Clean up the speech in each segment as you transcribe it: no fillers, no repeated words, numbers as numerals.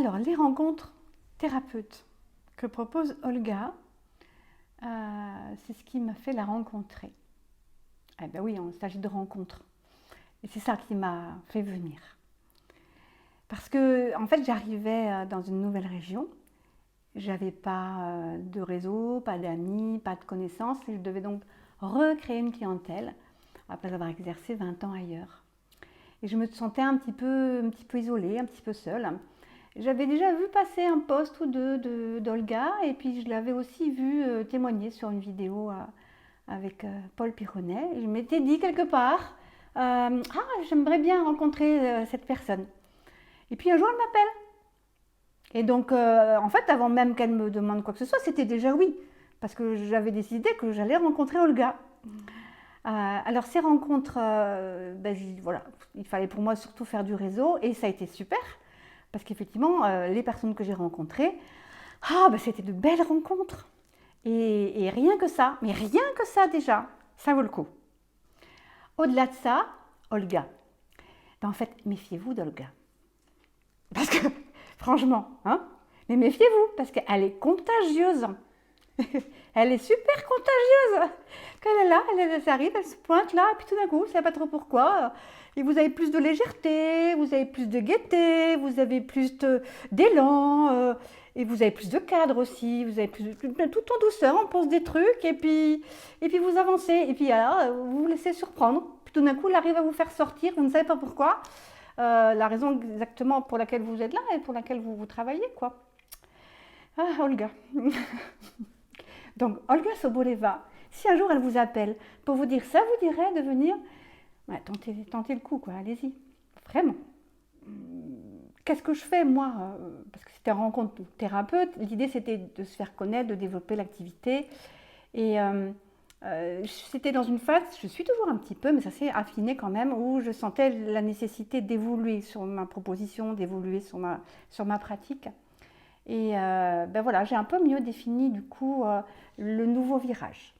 Alors, les rencontres thérapeutes que propose Olga, c'est ce qui m'a fait la rencontrer. Eh bien oui, il s'agit de rencontres. Et c'est ça qui m'a fait venir. Parce que, en fait, j'arrivais dans une nouvelle région. J'avais pas de réseau, pas d'amis, pas de connaissances. Et je devais donc recréer une clientèle après avoir exercé 20 ans ailleurs. Et je me sentais un petit peu isolée, un petit peu seule. J'avais déjà vu passer un post ou deux d'Olga et puis je l'avais aussi vu témoigner sur une vidéo avec Paul Pironnet. Et je m'étais dit quelque part, j'aimerais bien rencontrer cette personne. Et puis un jour elle m'appelle. Et donc en fait avant même qu'elle me demande quoi que ce soit, c'était déjà oui. Parce que j'avais décidé que j'allais rencontrer Olga. Alors ces rencontres, voilà, il fallait pour moi surtout faire du réseau et ça a été super. Parce qu'effectivement, les personnes que j'ai rencontrées, c'était de belles rencontres. Et rien que ça, mais rien que ça déjà, ça vaut le coup. Au-delà de ça, Olga. En fait, méfiez-vous d'Olga. Parce que, franchement, mais méfiez-vous, parce qu'elle est contagieuse. Elle est super contagieuse. Quand elle est là, elle arrive, elle se pointe là, et puis tout d'un coup, vous ne savez pas trop pourquoi. Et vous avez plus de légèreté, vous avez plus de gaieté, vous avez plus d'élan, et vous avez plus de cadre aussi. Vous avez tout en douceur, on pense des trucs, et puis vous avancez. Et puis alors, vous vous laissez surprendre. Puis tout d'un coup, elle arrive à vous faire sortir, vous ne savez pas pourquoi. La raison exactement pour laquelle vous êtes là et pour laquelle vous travaillez, quoi. Ah, Olga. Donc, Olga Soboleva, si un jour elle vous appelle pour vous dire ça, vous dirait de venir, tentez le coup, quoi, allez-y, vraiment. Qu'est-ce que je fais, moi? Parce que c'était une rencontre thérapeute, l'idée c'était de se faire connaître, de développer l'activité. Et c'était dans une phase, je suis toujours un petit peu, mais ça s'est affiné quand même, où je sentais la nécessité d'évoluer sur ma proposition, d'évoluer sur ma pratique. Et voilà, j'ai un peu mieux défini du coup le nouveau virage.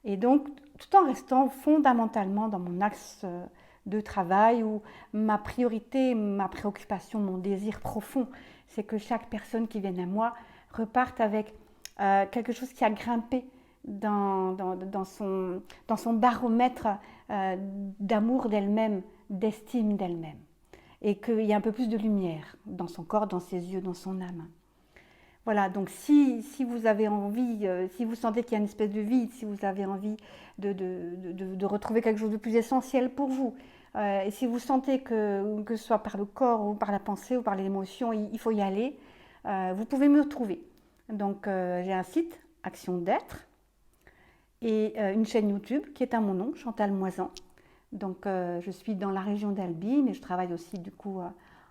Et donc, tout en restant fondamentalement dans mon axe de travail où ma priorité, ma préoccupation, mon désir profond, c'est que chaque personne qui vient à moi reparte avec quelque chose qui a grimpé dans son baromètre d'amour d'elle-même, d'estime d'elle-même. Et qu'il y a un peu plus de lumière dans son corps, dans ses yeux, dans son âme. Voilà, donc si vous avez envie, si vous sentez qu'il y a une espèce de vide, si vous avez envie de retrouver quelque chose de plus essentiel pour vous, et si vous sentez que ce soit par le corps ou par la pensée ou par l'émotion, il faut y aller, vous pouvez me retrouver. Donc j'ai un site, Action d'être, et une chaîne YouTube qui est à mon nom, Chantal Moisan. Donc je suis dans la région d'Albi, mais je travaille aussi du coup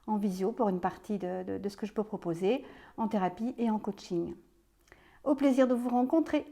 en visio pour une partie de ce que je peux proposer en thérapie et en coaching. Au plaisir de vous rencontrer.